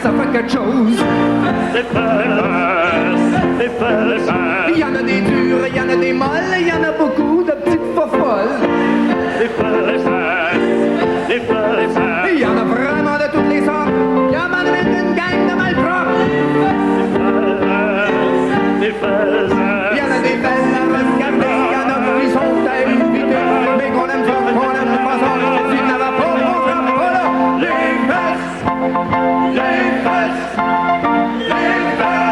ça fait quelque chose. Il y en a des dures, il y en a des molles, il y en a beaucoup de petites fofolles. Il y en a vraiment de toutes les sortes. Il y en a une gang de malpropres. Il y en a des belles à rescaper, il y en a qui sont à éviter, mais qu'on aime ça, qu'on aime pas ça, si tu n'avais pas, on frappe pas là. Les fesses, les fesses, les fesses.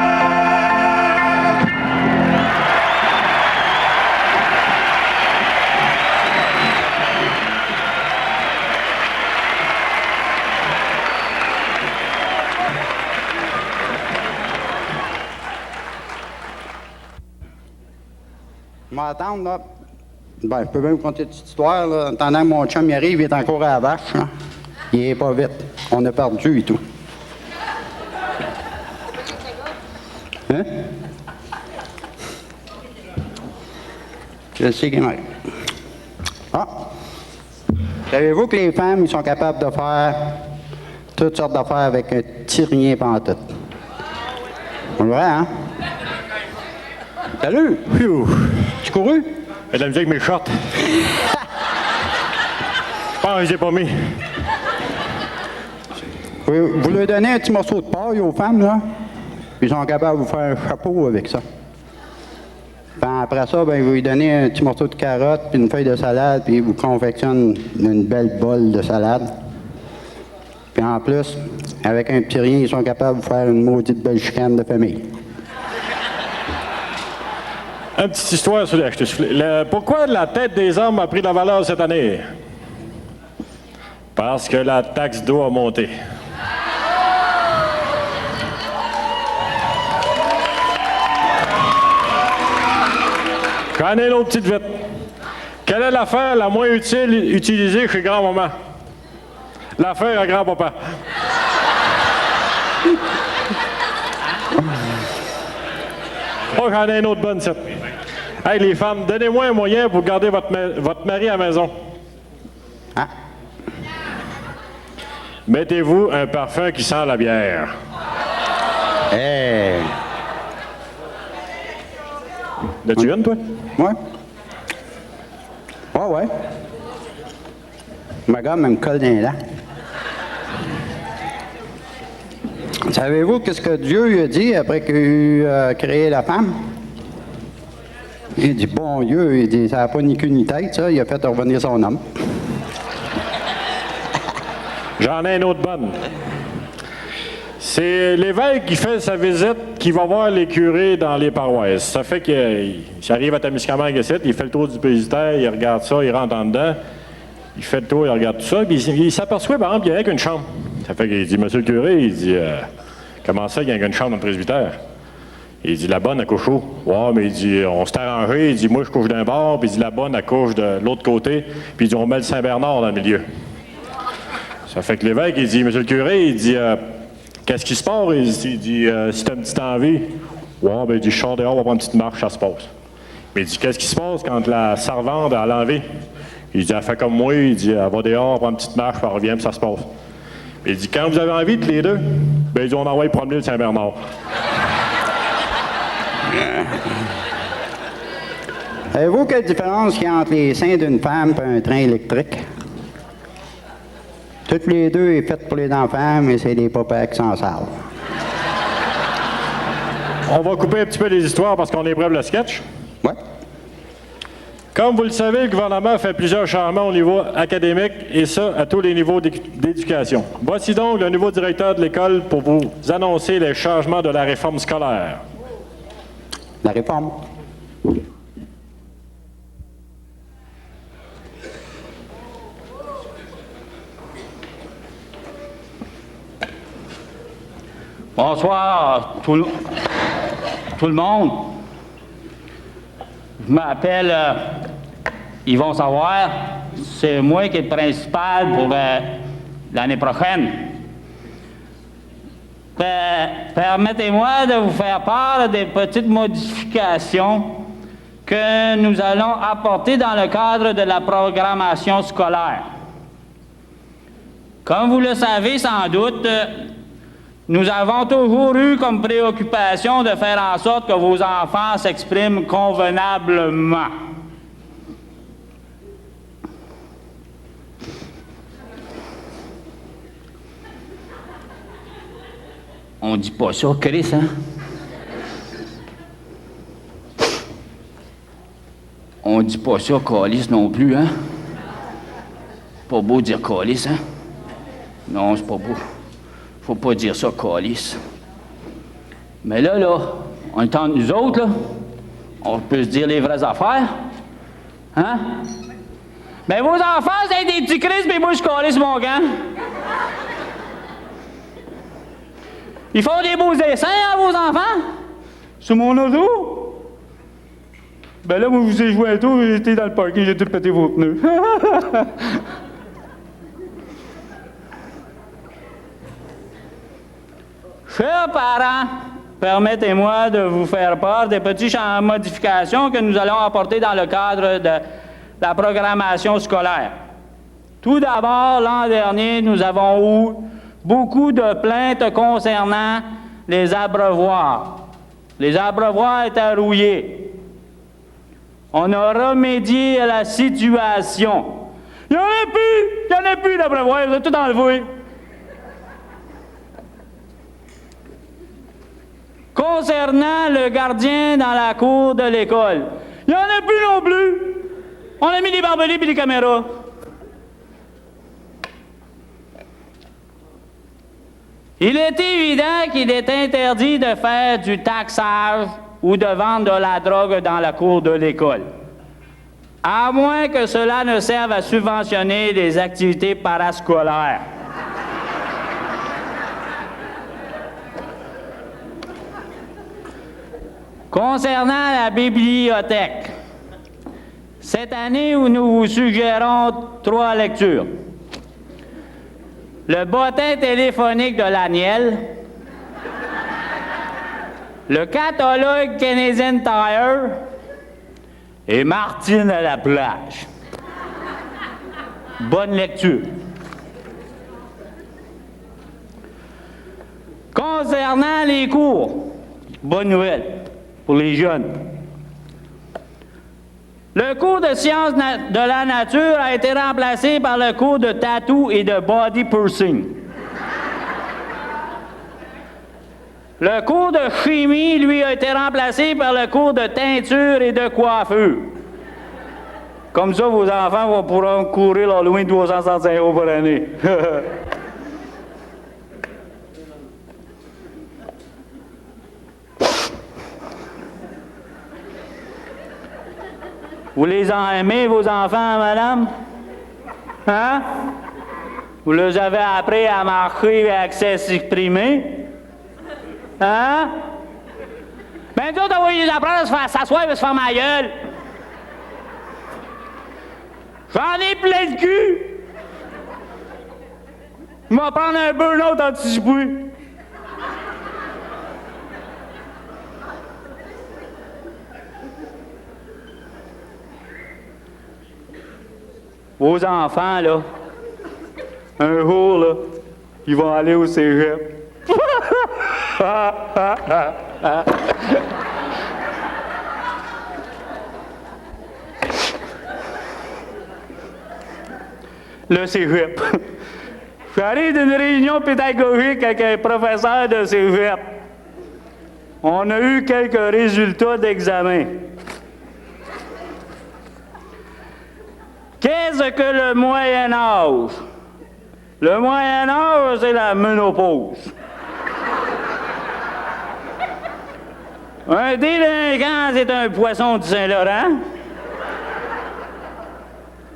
Je vais attendre, là. Ben, je peux même vous conter une petite histoire, là. En attendant que mon chum y arrive, il est encore à la vache, là. Il est pas vite. On a perdu et tout. Hein? Je sais qu'il m'arrive. Ah! Savez-vous que les femmes, ils sont capables de faire toutes sortes d'affaires avec un petit rien pantoute? C'est vrai, hein? Salut! Tu couru? Il y a de la musique avec mes shorts. Je les ai pas mis. Vous leur donnez un petit morceau de paille aux femmes, là, puis ils sont capables de vous faire un chapeau avec ça. Puis après ça, ben, vous lui donnez un petit morceau de carotte, puis une feuille de salade, puis ils vous confectionnent une belle bol de salade. Puis en plus, avec un petit rien, ils sont capables de vous faire une maudite belle chicane de famille. Une petite histoire sur les soufflé. Pourquoi la tête des hommes a pris de la valeur cette année? Parce que la taxe d'eau a monté. J'en ai une autre petite vite. Quelle est l'affaire la moins utilisée chez grand-maman? L'affaire à grand-papa. Oh, j'en ai une autre bonne, cette. Hey, les femmes, donnez-moi un moyen pour garder votre mari à la maison. Ah. Mettez-vous un parfum qui sent la bière. Hey! L'as-tu une, toi? Ouais. Ouais. Ma gomme, elle me colle dans les dents. Savez-vous qu'est-ce que Dieu lui a dit après qu'il a créé la femme? Il dit, bon Dieu, il dit, ça n'a pas ni queue ni tête, ça. Il a fait revenir son homme. J'en ai une autre bonne. C'est l'évêque qui fait sa visite qui va voir les curés dans les paroisses. Ça fait qu'il arrive à Témiscamingue ici, il fait le tour du presbytère, il regarde ça, il rentre en dedans, il fait le tour, il regarde tout ça, puis il s'aperçoit, par exemple, qu'il y a qu'une chambre. Ça fait qu'il dit, monsieur le curé, il dit, comment ça, il y a qu'une chambre dans le presbytère? Il dit, la bonne, elle couche où? Ouais, mais il dit, on s'est arrangé, il dit, moi, je couche d'un bord, puis il dit, la bonne, elle couche de l'autre côté, puis il dit, on met le Saint-Bernard dans le milieu. Ça fait que l'évêque, il dit, monsieur le curé, il dit, qu'est-ce qui se passe? Il dit, si t'as une petite envie, ouais, ben, il dit, je sors dehors, on va prendre une petite marche, ça se passe. Mais il dit, qu'est-ce qui se passe quand la servante a l'envie? Il dit, elle fait comme moi, il dit, elle va dehors, on prend une petite marche, puis elle revient, puis ça se passe. Il dit, quand vous avez envie de les deux, ben, il dit, on envoie promener le Saint-Bernard. Savez-vous quelle différence il y a entre les seins d'une femme et un train électrique? Toutes les deux est faites pour les enfants, mais c'est les papas qui s'en servent. On va couper un petit peu les histoires parce qu'on est près de le sketch. Ouais. Comme vous le savez, le gouvernement fait plusieurs changements au niveau académique et ça à tous les niveaux d'éducation. Voici donc le nouveau directeur de l'école pour vous annoncer les changements de la réforme scolaire. La réforme. Bonsoir tout le monde. Je m'appelle Yvon Savoir. C'est moi qui est le principal pour l'année prochaine. Permettez-moi de vous faire part des petites modifications que nous allons apporter dans le cadre de la programmation scolaire. Comme vous le savez sans doute, Nous avons toujours eu comme préoccupation de faire en sorte que vos enfants s'expriment convenablement. On dit pas ça, Chris, hein? On dit pas ça, calice non plus, hein? Pas beau dire calice, hein? Non, c'est pas beau. Faut pas dire ça, calice. Mais là, on est entre nous autres, là. On peut se dire les vraies affaires. Hein? Mais vos enfants, c'est des petits Chris, mais moi, je calisse mon gant. Ils font des beaux essais, hein, vos enfants? Sur mon auto? Ben là, moi, je vous ai joué un tour, j'étais dans le parking, j'ai tout pété vos pneus. Chers parents, permettez-moi de vous faire part des petites modifications que nous allons apporter dans le cadre de la programmation scolaire. Tout d'abord, l'an dernier, nous avons eu beaucoup de plaintes concernant les abreuvoirs. Les abreuvoirs étaient rouillés. On a remédié à la situation. Il n'y en a plus d'abreuvoirs, ils ont tout enlevé. Concernant le gardien dans la cour de l'école, il n'y en a plus non plus. On a mis des barbelés et des caméras. Il est évident qu'il est interdit de faire du taxage ou de vendre de la drogue dans la cour de l'école, à moins que cela ne serve à subventionner des activités parascolaires. Concernant la bibliothèque, cette année où nous vous suggérons 3 lectures. Le bottin téléphonique de l'Aniel, le catalogue Canadian Tire et Martine à la plage. Bonne lecture. Concernant les cours, bonne nouvelle pour les jeunes. Le cours de sciences de la nature a été remplacé par le cours de tattoo et de body piercing. Le cours de chimie, lui, a été remplacé par le cours de teinture et de coiffure. Comme ça, vos enfants pourront courir là, loin de 265 € par année. Vous les en aimez, vos enfants, madame? Hein? Vous les avez appris à marcher avec s'exprimer? Hein? Ben, nous autres, on va les apprendre à se faire s'asseoir et se faire ma gueule. J'en ai plein le cul. Il va prendre un burn-out anticipé. Vos enfants, là, un jour, là, ils vont aller au cégep. Le cégep. J'arrive d'une réunion pédagogique avec un professeur de cégep. On a eu quelques résultats d'examen. Qu'est-ce que le Moyen Âge? Le Moyen Âge, c'est la ménopause. Un délinquant, c'est un poisson du Saint-Laurent.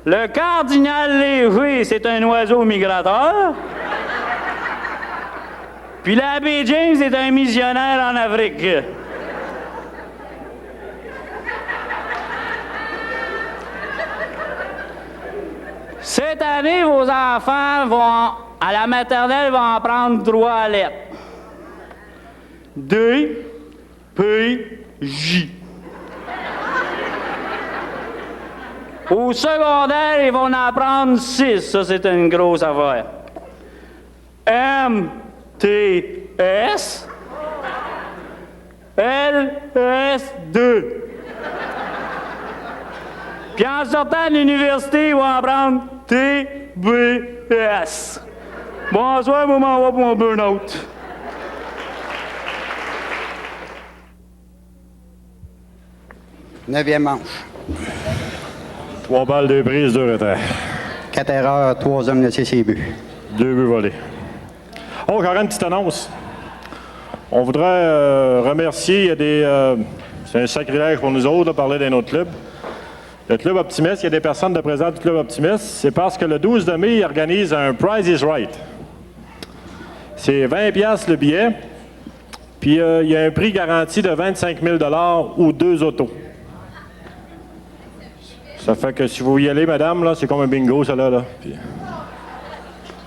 Le cardinal léger, c'est un oiseau migrateur. Puis l'abbé James est un missionnaire en Afrique. Cette année, vos enfants vont, à la maternelle, vont en prendre 3 lettres. D, P, J. Au secondaire, ils vont en prendre 6. Ça, c'est une grosse affaire. M, T, S, LS2. Puis en sortant de l'université, ils vont apprendre TBS. Bonsoir, moi, m'en va pour mon burn-out. Neuvième manche. 3 balles, 2 prises, 2 retraits. 4 erreurs, 3 hommes laissés ses buts. 2 buts volés. Oh, j'aurais une petite annonce. On voudrait remercier, il y a des... c'est un sacrilège pour nous autres de parler d'un autre club. Le Club Optimiste, il y a des personnes de présent du Club Optimiste. C'est parce que le 12 de mai, ils organisent un Price is Right. C'est 20 $ le billet. Puis il y a un prix garanti de 25 000 $ ou 2 autos. Ça fait que si vous y allez, madame, là, c'est comme un bingo, ça là. Puis...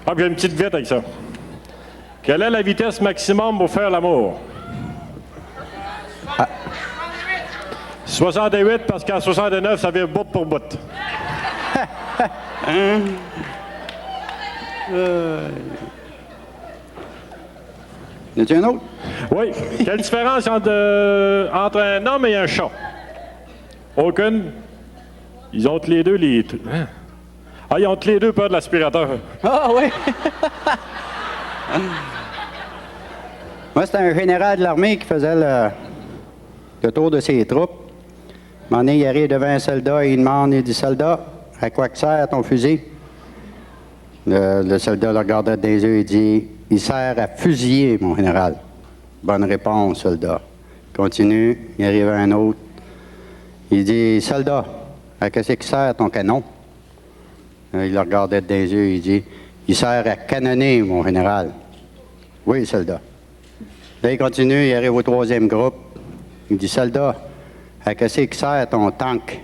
Ah, puis il y a une petite vite avec ça. Quelle est la vitesse maximum pour faire l'amour? 68, parce qu'à 69, ça vire bout pour bout. Y a-t-il un autre? Oui. Quelle différence entre un homme et un chat? Aucune. Ils ont tous les deux les... Hein? Ah, ils ont tous les deux peur de l'aspirateur. Ah oui! Moi, c'était un général de l'armée qui faisait le tour de ses troupes. À un moment donné, il arrive devant un soldat et il demande, il dit, « Soldat, à quoi que sert ton fusil? » Le soldat le regardait dans les yeux et dit, « Il sert à fusiller, mon général. » Bonne réponse, soldat. Continue, il arrive un autre. Il dit, « Soldat, à qu'est-ce qui sert ton canon? » Il le regardait dans les yeux et il dit, « Il sert à canonner, mon général. » Oui, soldat. Là, il continue, il arrive au 3e groupe. Il dit, « Soldat, à qu'est-ce qui sert ton tank? »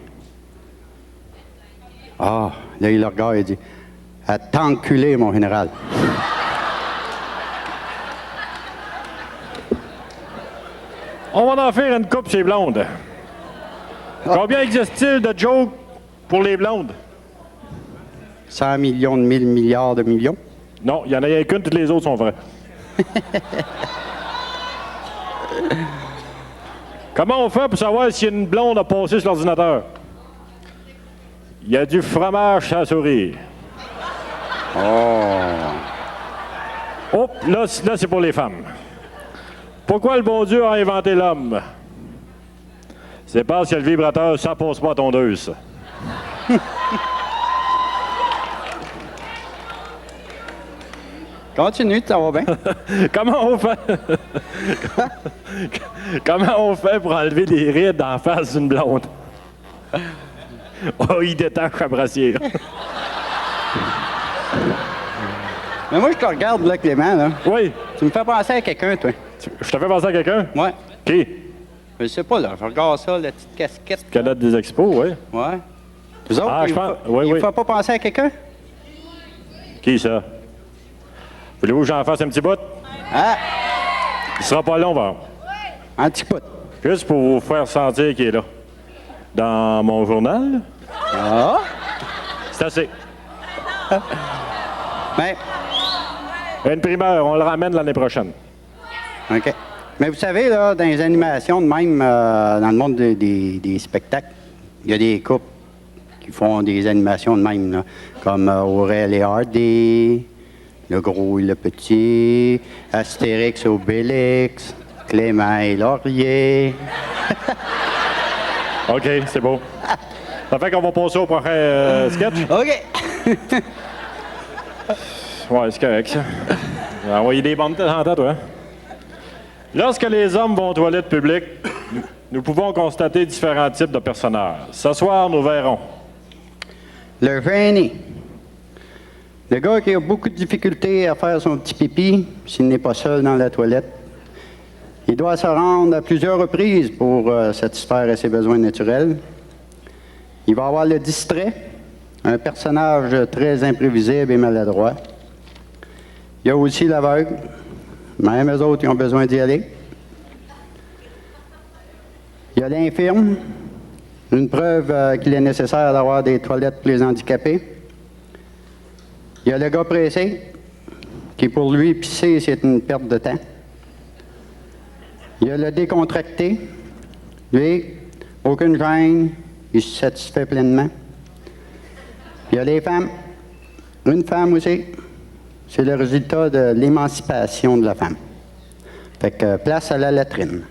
Ah, là, il le regarde et il dit, « À t'enculer, mon général. » On va en faire une coupe chez les blondes. Combien existe-t-il de jokes pour les blondes? 100 millions de 1000 milliards de millions. Non, il n'y en a qu'une, toutes les autres sont vraies. Comment on fait pour savoir si une blonde a passé sur l'ordinateur? Il y a du fromage à sourire. Oh, là c'est pour les femmes. Pourquoi le bon Dieu a inventé l'homme? C'est parce que le vibrateur, ça passe pas à tondeuse. Continue, ça va bien. Comment on fait? Comment on fait pour enlever les rides en face d'une blonde? Oh, il détache la brassière. Mais moi, je te regarde, là, Clément, là. Oui. Tu me fais penser à quelqu'un, toi. Je te fais penser à quelqu'un? Ouais. Qui? Je sais pas, là. Je regarde ça, la petite casquette. Cadette des expos, oui. Ouais. Vous autres, Ah, je pense... Oui, il oui. faut pas penser à quelqu'un? Qui, ça? Voulez-vous que j'en fasse un petit bout? Ah! Il sera pas long, va. Un petit peu. Juste pour vous faire sentir qu'il est là. Dans mon journal, Ah! c'est assez. Ben, Une primeur, on le ramène l'année prochaine. OK. Mais vous savez, là, dans les animations, de même, dans le monde des spectacles, il y a des couples qui font des animations de même, là, comme Aurel et Hardy, Le Gros et le Petit, Astérix et Obélix, Clément et Laurier. OK, c'est beau. Ça fait qu'on va passer au prochain sketch? OK! Ouais, c'est correct, ça. On va envoyer des bandes en tête, toi. Lorsque les hommes vont aux toilettes publiques, nous pouvons constater différents types de personnages. Ce soir, nous verrons. Le gêné. Le gars qui a beaucoup de difficultés à faire son petit pipi s'il n'est pas seul dans la toilette. Il doit se rendre à plusieurs reprises pour satisfaire à ses besoins naturels. Il va avoir le distrait, un personnage très imprévisible et maladroit. Il y a aussi l'aveugle. Même eux autres, ils ont besoin d'y aller. Il y a l'infirme, une preuve qu'il est nécessaire d'avoir des toilettes pour les handicapés. Il y a le gars pressé, qui pour lui, pisser, c'est une perte de temps. Il y a le décontracté. Lui, aucune gêne, il se satisfait pleinement. Puis il y a les femmes. Une femme aussi, c'est le résultat de l'émancipation de la femme. Fait que place à la latrine.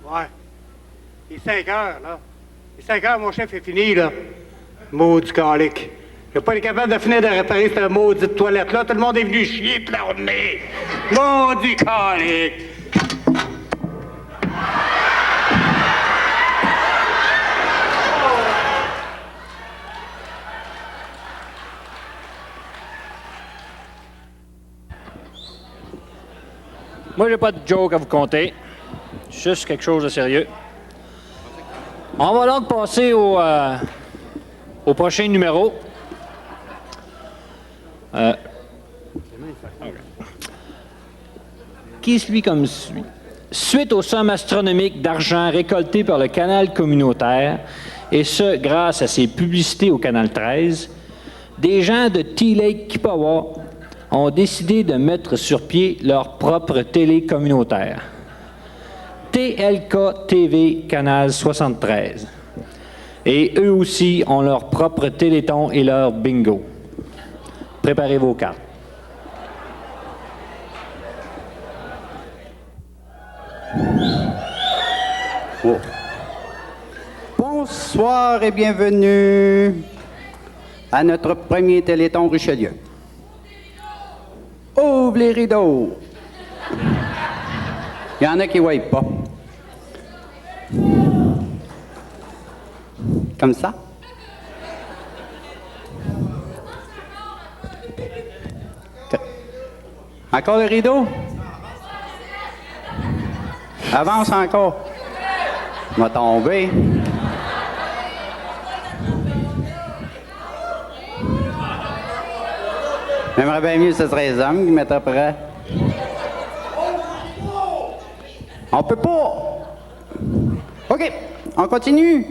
Ouais. Il est 5 heures, là. Il est 5 heures, mon chef est fini, là. Maudit calique. Il n'a pas été capable de finir de réparer cette maudite toilette-là. Tout le monde est venu chier toute la journée. Maudit calique. Moi, j'ai pas de joke à vous conter. Juste quelque chose de sérieux. On va donc passer au prochain numéro. Qui suit comme suit. Suite aux sommes astronomiques d'argent récoltées par le canal communautaire, et ce, grâce à ses publicités au Canal 13, des gens de T-Lake Kippawa ont décidé de mettre sur pied leur propre télé communautaire. TLK TV Canal 73. Et eux aussi ont leur propre téléthon et leur bingo. Préparez vos cartes. Oh. Bonsoir et bienvenue à notre premier Téléthon Richelieu. Ouvre les rideaux. Il y en a qui ne voient pas. Comme ça. Encore le rideau? Avance encore. Il va tomber. J'aimerais bien mieux que ce serait les hommes qui mettent après. On peut pas. OK, on continue.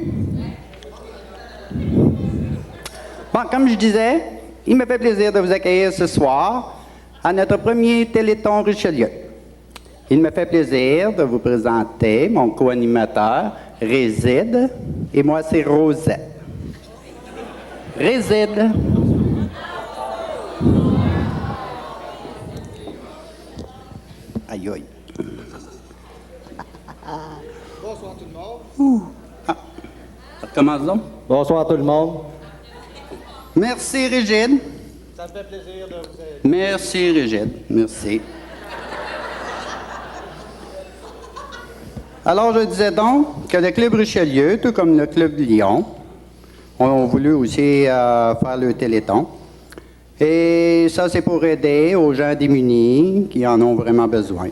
Bon, comme je disais, il me fait plaisir de vous accueillir ce soir à notre premier Téléthon Richelieu. Il me fait plaisir de vous présenter mon co-animateur, Réside, et moi, c'est Rosette. Réside. Aïe, aïe. Bonsoir tout le monde. Ah, ça recommence donc. Bonsoir tout le monde. Merci, Régide. Ça me fait plaisir de vous aider. Merci, Régide. Merci. Alors, je disais donc que le Club Richelieu, tout comme le Club Lyon, ont voulu aussi faire le Téléthon. Et ça, c'est pour aider aux gens démunis qui en ont vraiment besoin.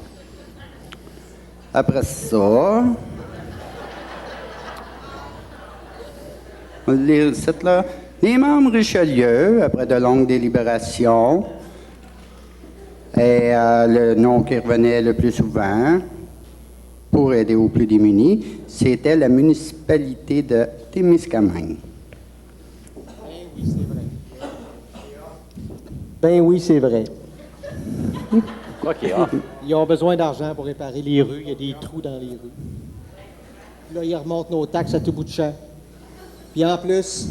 Après ça, on va lire le site là. Les membres Richelieu, après de longues délibérations, et le nom qui revenait le plus souvent pour aider aux plus démunis, c'était la municipalité de Témiscamingue. Ben oui, c'est vrai. OK, Ils ont besoin d'argent pour réparer les rues. Il y a des trous dans les rues. Là, ils remontent nos taxes à tout bout de champ. Puis en plus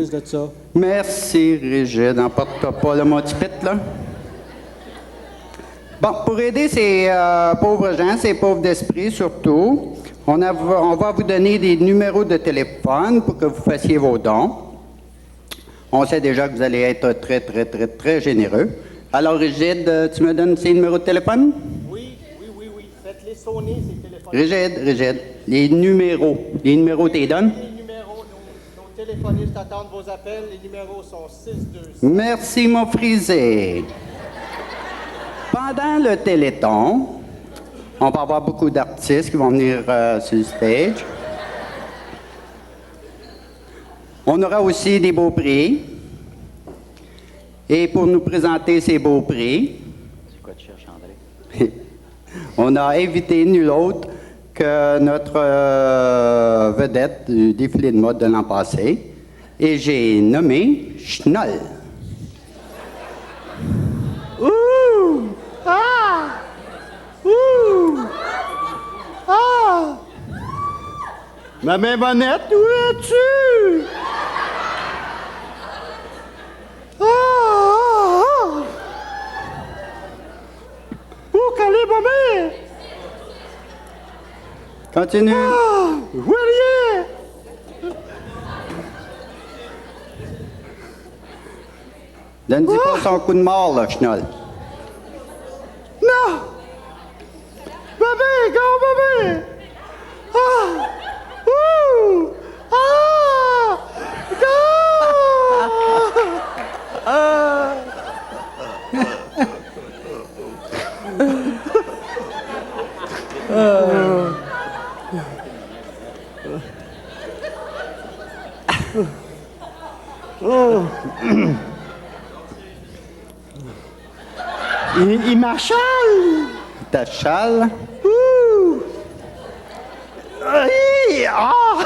de ça, Merci, Rigide. Emporte-toi pas le mon petit pit, là. Bon, pour aider ces pauvres gens, ces pauvres d'esprit surtout, on va vous donner des numéros de téléphone pour que vous fassiez vos dons. On sait déjà que vous allez être très, très, très, très généreux. Alors, Rigide, tu me donnes ces numéros de téléphone? oui. Faites-les sonner, ces téléphones. Rigide. Les numéros t'es donnes? Les numéros, nos téléphonistes attendent vos appels. Les numéros sont 626. Merci, mon frisé. Pendant le Téléthon, on va avoir beaucoup d'artistes qui vont venir sur le stage. On aura aussi des beaux prix. Et pour nous présenter ces beaux prix, c'est quoi tu cherches, André? On a invité nul autre que notre vedette du défilé de mode de l'an passé. Et j'ai nommé Schnoll. Ouh! Ah! Ouh! Ah! Ma main bonnette, où es-tu? Ah! Où qu'elle est, ma mère? Continue. Ah! Où elle est? Donne-y pas son coup de mort, là, Schnoll. Non! Bébé, go, bébé! Ah! Ouh! Ah! Go! Ah! Il m'achale! T'achale? Ouh! Ah!